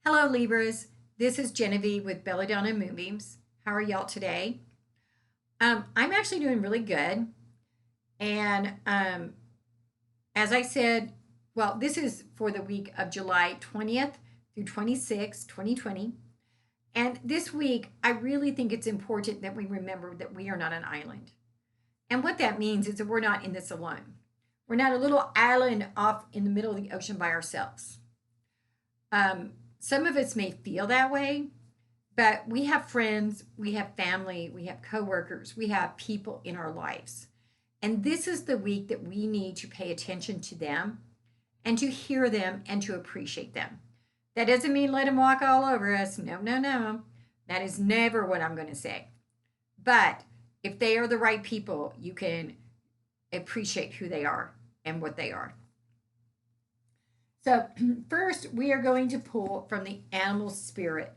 Hello, Libras. This is Genevieve with Belladonna Moonbeams. How are y'all today? I'm actually doing really good. And as I said, well, this is for the week of July 20th through 26th, 2020. And this week, I really think it's important that we remember that we are not an island. And what that means is that we're not in this alone. We're not a little island off in the middle of the ocean by ourselves. Some of us may feel that way, but we have friends, we have family, we have coworkers, we have people in our lives. And this is the week that we need to pay attention to them and to hear them and to appreciate them. That doesn't mean let them walk all over us. No, no, no. That is never what I'm going to say. But if they are the right people, you can appreciate who they are and what they are. So, first, we are going to pull from the Animal Spirit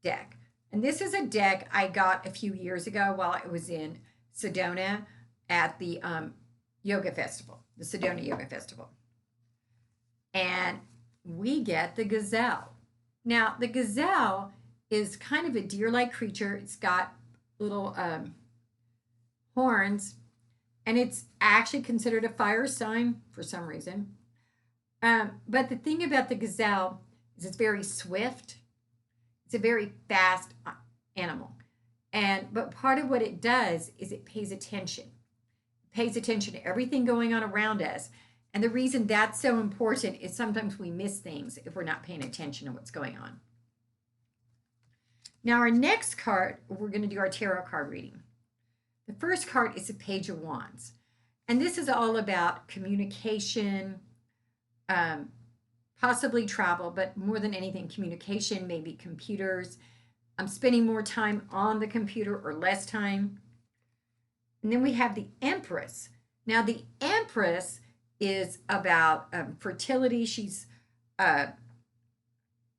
deck. And this is a deck I got a few years ago while I was in Sedona at the yoga festival, the Sedona Yoga Festival. And we get the gazelle. Now, the gazelle is kind of a deer-like creature. It's got little horns, and it's actually considered a fire sign for some reason. But the thing about the gazelle is it's very swift. It's a very fast animal. But part of what it does is it pays attention. It pays attention to everything going on around us. And the reason that's so important is sometimes we miss things if we're not paying attention to what's going on. Now, our next card, we're going to do our tarot card reading. The first card is the Page of Wands. And this is all about communication, possibly travel, but more than anything, communication, maybe computers. I'm spending more time on the computer or less time. And then we have the Empress. Now, the Empress is about fertility. She's and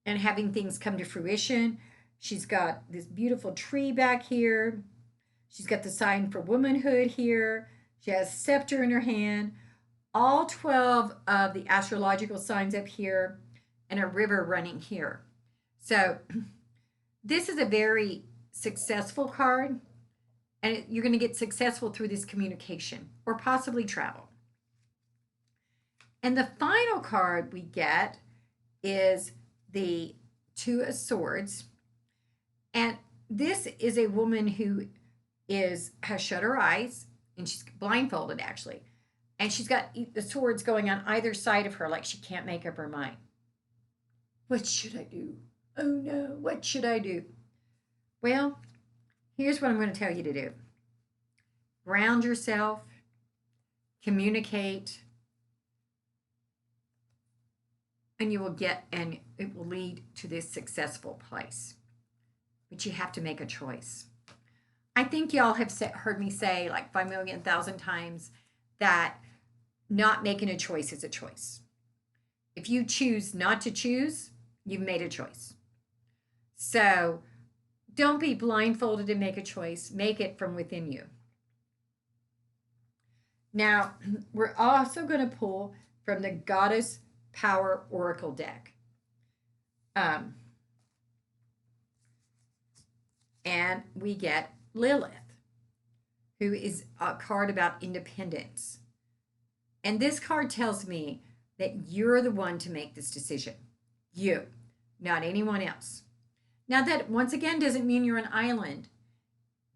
having things come to fruition. She's got this beautiful tree back here. She's got the sign for womanhood here. She has a scepter in her hand. All 12 of the astrological signs up here, and a river running here. So this is a very successful card, and you're going to get successful through this communication or possibly travel. And the final card we get is the Two of Swords. And this is a woman who has shut her eyes, and she's blindfolded actually. And she's got the swords going on either side of her, like she can't make up her mind. What should I do? Oh no, what should I do? Well, here's what I'm going to tell you to do. Ground yourself, communicate, and you will get, and it will lead to this successful place. But you have to make a choice. I think y'all have heard me say like 5,000,000 times that not making a choice is a choice. If you choose not to choose, you've made a choice. So don't be blindfolded and make a choice. Make it from within you. Now, we're also going to pull from the Goddess Power Oracle deck. And we get Lilith, who is a card about independence. And this card tells me that you're the one to make this decision. You, not anyone else. Now, that once again doesn't mean you're an island,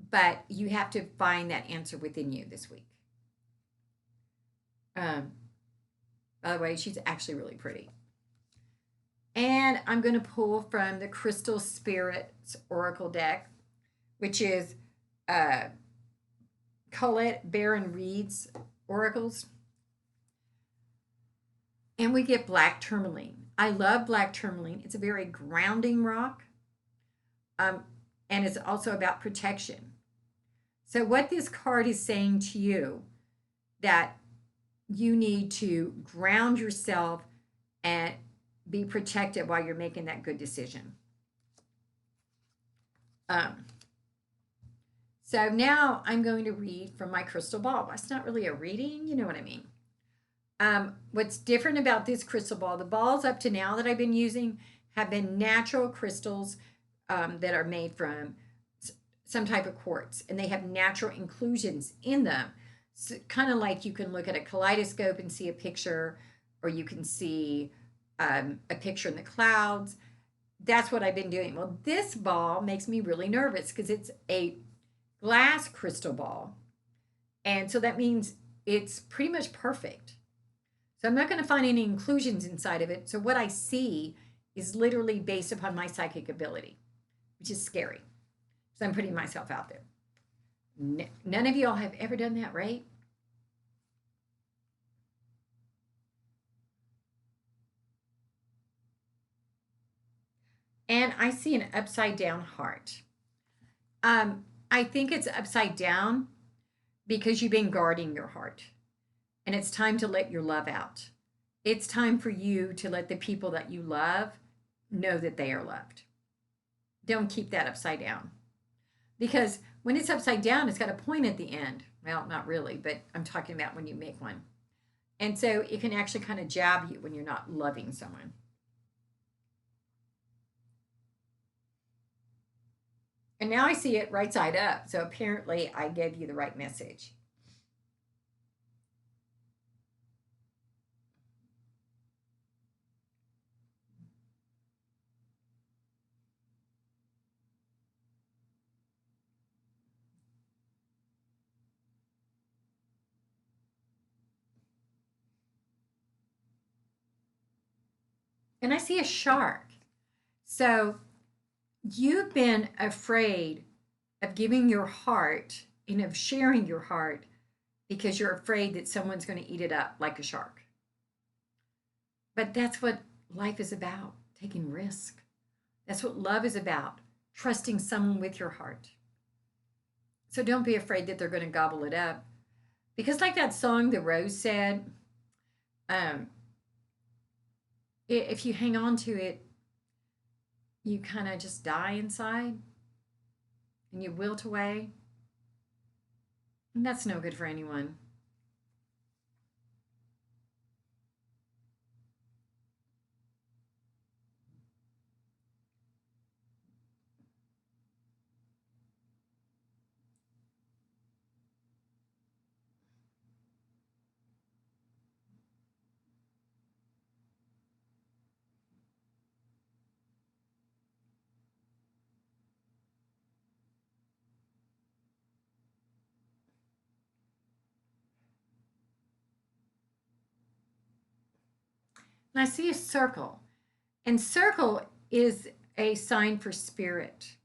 but you have to find that answer within you this week. By the way, she's actually really pretty. And I'm going to pull from the Crystal Spirits Oracle deck, which is Colette Baron Reed's oracles. And we get black tourmaline. I love black tourmaline. It's a very grounding rock. And it's also about protection. So what this card is saying to you, that you need to ground yourself and be protected while you're making that good decision. So now I'm going to read from my crystal ball. It's not really a reading, you know what I mean. What's different about this crystal ball, the balls up to now that I've been using, have been natural crystals that are made from some type of quartz, and they have natural inclusions in them. So, kind of like you can look at a kaleidoscope and see a picture, or you can see a picture in the clouds. That's what I've been doing. Well, this ball makes me really nervous because it's a glass crystal ball. And so that means it's pretty much perfect. So I'm not going to find any inclusions inside of it. So what I see is literally based upon my psychic ability, which is scary. So I'm putting myself out there. None of y'all have ever done that, right? And I see an upside down heart. I think it's upside down because you've been guarding your heart. And it's time to let your love out. It's time for you to let the people that you love know that they are loved. Don't keep that upside down. Because when it's upside down, it's got a point at the end. Well, not really, but I'm talking about when you make one. And so it can actually kind of jab you when you're not loving someone. And now I see it right side up. So apparently I gave you the right message. And I see a shark. So you've been afraid of giving your heart and of sharing your heart because you're afraid that someone's going to eat it up like a shark. But that's what life is about, taking risk. That's what love is about, trusting someone with your heart. So don't be afraid that they're going to gobble it up. Because, like that song The Rose said, um, if you hang on to it, you kind of just die inside and you wilt away. And that's no good for anyone. And I see a circle, and circle is a sign for spirit.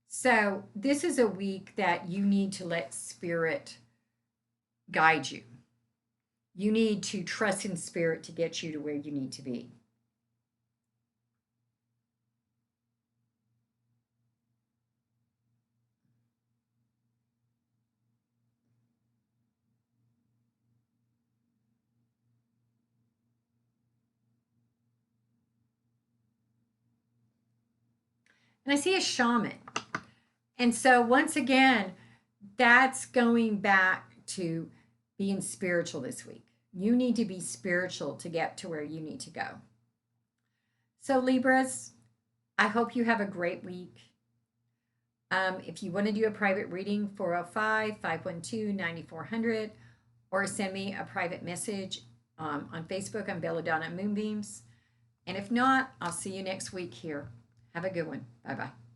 So this is a week that you need to let spirit guide you. You need to trust in spirit to get you to where you need to be. And I see a shaman. And so, once again, that's going back to being spiritual this week. You need to be spiritual to get to where you need to go. So, Libras, I hope you have a great week. If you want to do a private reading, 405 512 9400, or send me a private message on Facebook. I'm Belladonna Moonbeams. And if not, I'll see you next week here. Have a good one. Bye bye.